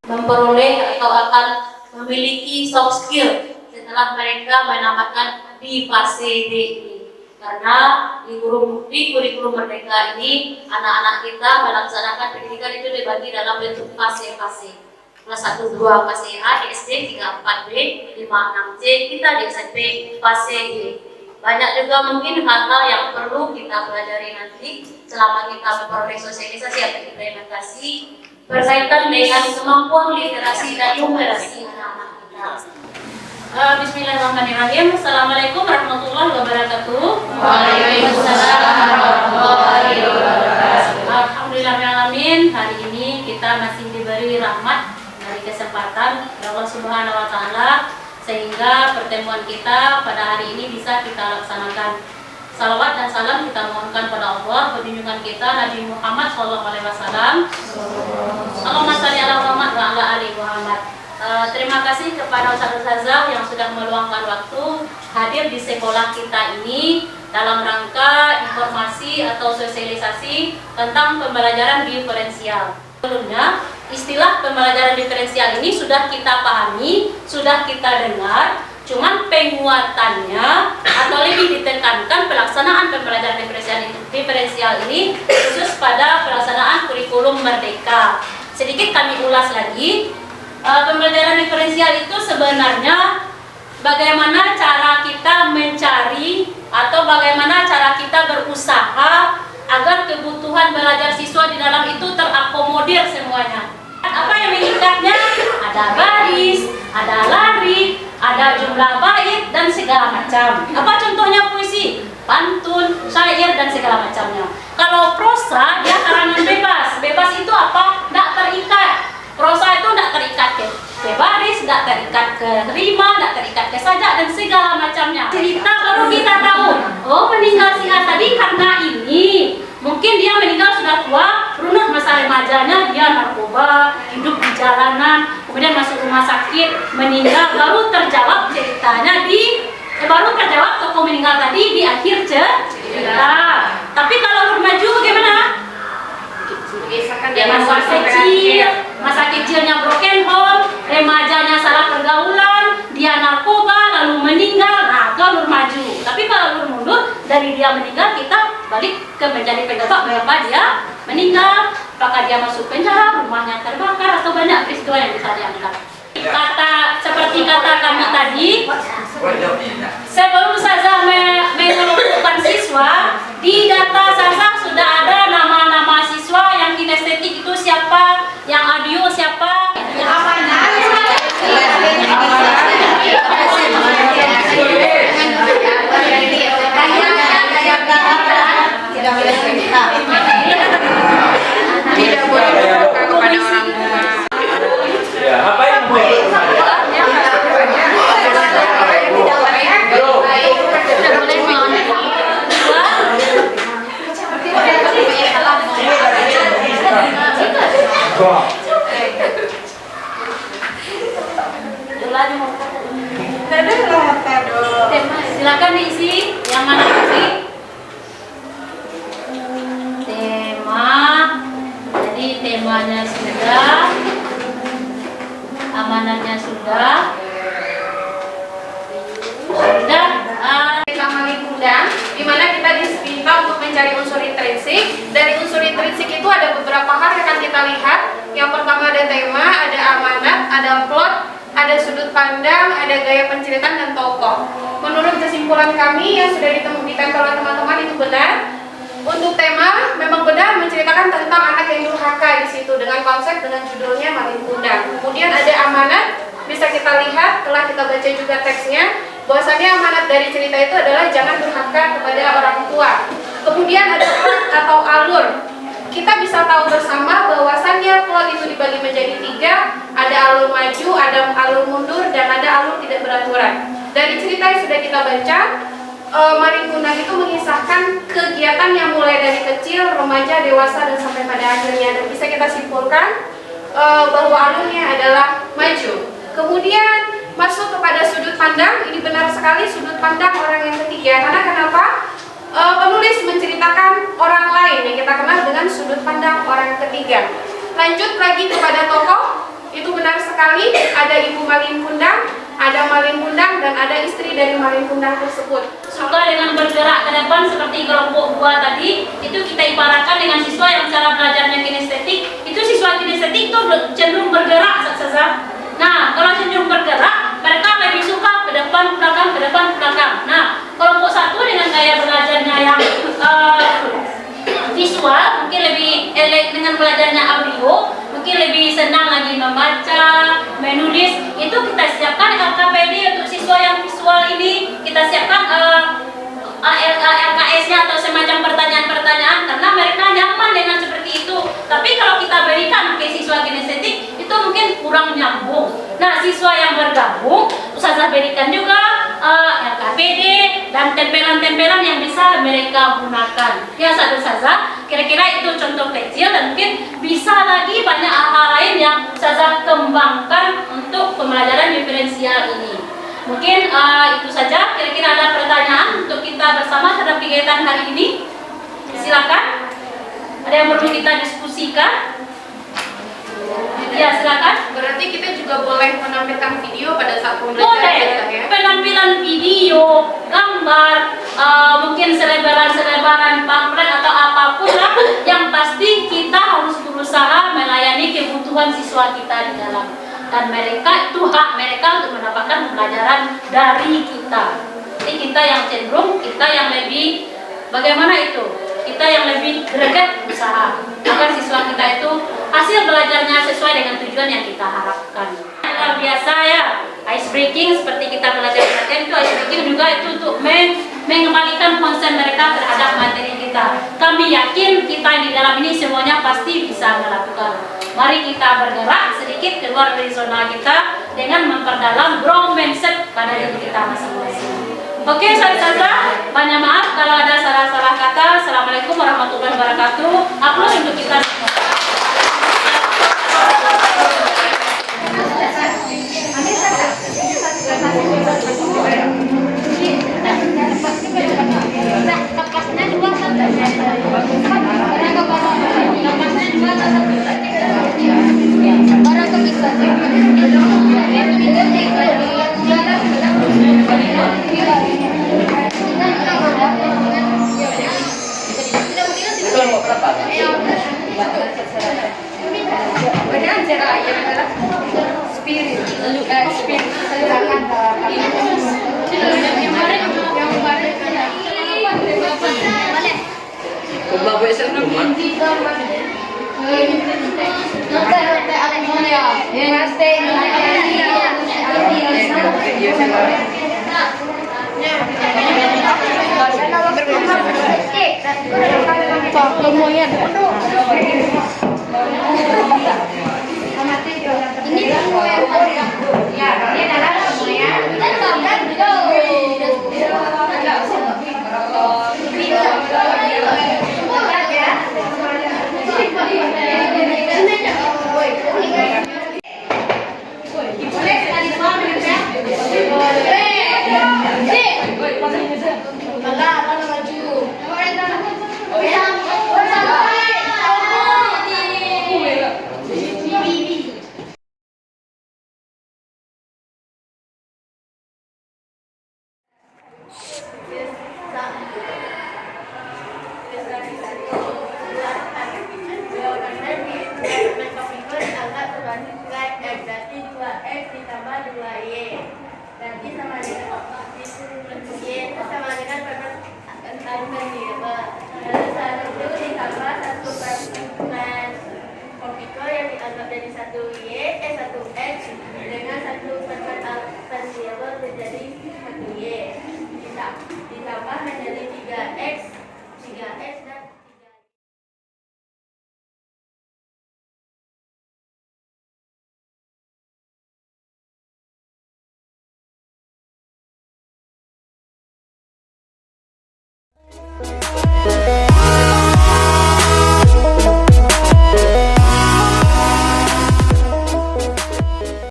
memperoleh atau akan memiliki soft skill setelah mereka menamatkan di fase D ini. Karena di kurikulum Merdeka ini anak-anak kita melaksanakan pendidikan itu dibagi dalam bentuk fase-fase. Kelas 1, 2 fase A, di SD 3, 4 B, 5, 6 C, kita di SMP fase D. Banyak juga mungkin hal-hal yang perlu kita pelajari nanti selama kita memperoleh sosialisasi atau implementasi berkaitan dengan kemampuan literasi dan numerasi anak-anak kita. Bismillahirrahmanirrahim. Assalamualaikum warahmatullahi wabarakatuh. Waalaikumsalam warahmatullahi wabarakatuh. Alhamdulillahirrahmanirrahim. Hari ini kita masih diberi rahmat dari kesempatan Allah Subhanahu wa Ta'ala, sehingga pertemuan kita pada hari ini bisa kita laksanakan. Salawat dan salam kita mohonkan pada Allah, junjungan kita Nabi Muhammad SAW. Allahumma shalli ala Muhammad wa ala ali Muhammad. Terima kasih kepada Ustaz-Ustazah yang sudah meluangkan waktu hadir di sekolah kita ini dalam rangka informasi atau sosialisasi tentang pembelajaran diferensial. Sebelumnya, istilah pembelajaran diferensial ini sudah kita pahami, sudah kita dengar, cuman penguatannya atau lebih ditekankan pelaksanaan pembelajaran diferensial ini khusus pada pelaksanaan kurikulum Merdeka. Sedikit kami ulas lagi. Pembelajaran diferensial itu sebenarnya bagaimana cara kita mencari atau bagaimana cara kita berusaha agar kebutuhan belajar siswa di dalam itu terakomodir semuanya. Apa yang mengikatnya? Ada baris, ada lari, ada jumlah bait dan segala macam. Apa contohnya puisi? Pantun, syair dan segala macamnya. Kalau prosa dia karangan bebas. Bebas itu apa? Tidak terikat. Prosa itu tidak terikat ke baris, tidak terikat ke rima, tidak terikat ke sajak dan segala macamnya. Cerita baru kita tahu. Oh, meninggal si A tadi karena ini. Mungkin dia meninggal sudah tua, runut masa remajanya dia narkoba, hidup di jalanan, kemudian masuk rumah sakit, meninggal, baru terjawab ceritanya baru terjawab tokoh meninggal tadi di akhir cerita. Tapi kalau maju bagaimana? Masa kecilnya broken home, remajanya salah pergaulan, dia narkoba lalu meninggal, nah itu alur maju. Tapi kalau alur mundur, dari dia meninggal kita balik ke menjadi penyebab mengapa dia meninggal, apakah dia masuk penjara, rumahnya terbakar, atau banyak peristiwa yang bisa diangkat. Seperti kata kami tadi, sebelum saja mengumpulkan siswa, di data saja sudah ada nama-nama siswa yang kinestetik itu siapa, yang audio siapa, tidak boleh berbuka kepada orang tua. Ya, apa yang silakan diisi yang mana isi tema. Jadi temanya sudah, amanatnya sudah. Di mana kita diminta untuk mencari unsur intrinsik. Dari unsur intrinsik itu ada beberapa hal yang akan kita lihat. Yang pertama ada tema, ada amanat, ada plot, ada sudut pandang, ada gaya penceritaan dan tokoh. Menurut kesimpulan kami yang sudah ditempel oleh teman-teman itu benar. Untuk tema memang benar menceritakan tentang anak yang durhaka di situ dengan konsep dengan judulnya Malin Kundang. Kemudian ada amanat, bisa kita lihat telah kita baca juga teksnya. Bahwasanya amanat dari cerita itu adalah jangan durhaka kepada orang tua. Kemudian ada plot atau alur. Kita bisa tahu bersama bahwasannya plot itu dibagi menjadi 3. Ada alur maju, ada alur mundur, dan ada alur tidak beraturan. Dari cerita yang sudah kita baca, Malin Kundang itu mengisahkan kegiatan yang mulai dari kecil, remaja, dewasa, dan sampai pada akhirnya. Dan bisa kita simpulkan bahwa alurnya adalah maju. Kemudian masuk kepada sudut pandang. Ini benar sekali sudut pandang orang yang ketiga. Karena kenapa? Penulis menceritakan orang lain yang kita kenal dengan sudut pandang orang ketiga. Lanjut lagi kepada tokoh. Itu benar sekali, ada ibu malin kundang, ada malin kundang, dan ada istri dari malin kundang tersebut. Suka dengan bergerak ke depan seperti kelompok 2 tadi, itu kita ibaratkan dengan siswa yang cara belajarnya kinestetik. Itu siswa kinestetik itu cenderung bergerak saja. Nah, kalau cenderung bergerak, mereka lebih suka ke depan, belakang, ke depan, belakang. Nah, kelompok 1 dengan gaya belajarnya yang visual, mungkin lebih dengan belajarnya audio, mungkin lebih senang lagi membaca, menulis. Itu kita siapkan LKPD untuk siswa yang visual ini. Kita siapkan LKS-nya atau semacam pertanyaan-pertanyaan karena mereka nyaman dengan seperti itu. Tapi kalau kita berikan ke siswa kinestetik itu mungkin kurang nyambung. Nah, siswa yang bergabung, Ustazah berikan juga LKPD dan tempelan-tempelan yang bisa mereka gunakan. Ya, Ustazah, kira-kira itu contoh kecil dan mungkin bisa lagi banyak hal lain yang Ustazah kembangkan untuk pembelajaran diferensial ini. Mungkin itu saja. Kira-kira ada pertanyaan untuk kita bersama terhadap kegiatan hari ini? Silakan. Ada yang perlu kita diskusikan? Ya, silakan. Berarti kita juga boleh menampilkan video pada saat Boleh. pembelajaran ya? Penampilan video, gambar, mungkin selebaran-selebaran, pamflet atau apapun lah. Yang pasti kita harus berusaha melayani kebutuhan siswa kita di dalam. Dan mereka itu hak mereka untuk mendapatkan pembelajaran dari kita. Jadi kita yang cenderung, kita yang lebih bagaimana itu? Kita yang lebih greget usaha agar siswa kita itu hasil belajarnya sesuai dengan tujuan yang kita harapkan. Luar biasa ya, ice breaking seperti kita belajar materi itu, ice breaking juga itu untuk mengembalikan konsen mereka terhadap materi kita. Kami yakin kita di dalam ini semuanya pasti bisa melakukan. Mari kita bergerak sedikit keluar dari zona kita dengan memperdalam growth mindset pada diri kita masing-masing. Oke, Ustazah, banyak maaf kalau ada salah-salah kata. Assalamualaikum warahmatullahi wabarakatuh. Aplaus untuk kita semua. Ini